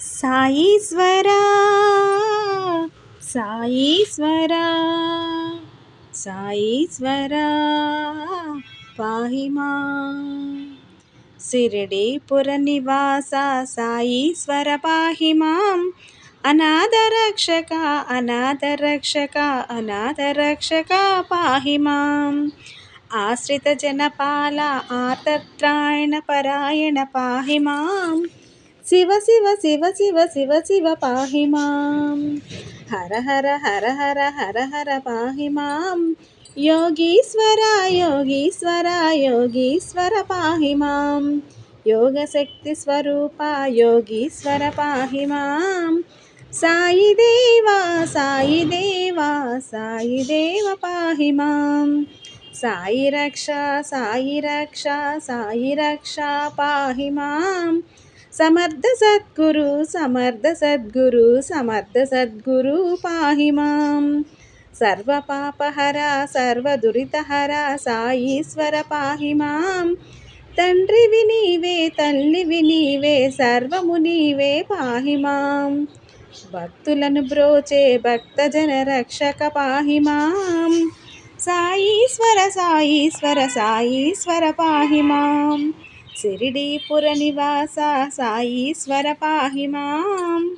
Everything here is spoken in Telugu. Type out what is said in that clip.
సాయీశ్వరా సాయీశ్వరా సాయీశ్వరా పాహి మాం. షిరిడీపుర నివాస సాయీశ్వర పాహి మాం. అనాథరక్షక అనాథరక్షక అనాథరక్షక పాహి మాం. ఆశ్రిత జనపాల ఆర్తత్రాయణ పరాయణ పాహి మాం. శివ శివ శివ శివ శివ శివ పాహి మాం. హర హర హర హర హర హర పాహి మాం. యోగీశ్వర యోగీశ్వర యోగీశ్వర పాహి మాం. యోగశక్తి స్వరూప యోగీశ్వర పాహి మాం. సాయి దేవా సాయి దేవా సాయి దేవ పాహి మాం. సాయి రక్ష సాయి రక్ష సాయి రక్ష పాహి మాం. సమర్థ సద్గురు సమర్థ సద్గురు సమర్థ సద్గురు పాహి మాం. సర్వ పాపహర సర్వ దురితహర సాయీశ్వర పాహి మాం. తండ్రివి నీవే తల్లివి నీవే సర్వము నీవే పాహి మాం. భక్తులను బ్రోచే భక్తజన రక్షక పాహి మాం. సాయీశ్వర సాయీశ్వర సాయీశ్వర పాహి మాం. షిరిడీపుర నివాస సాయీశ్వర పాహి మాం.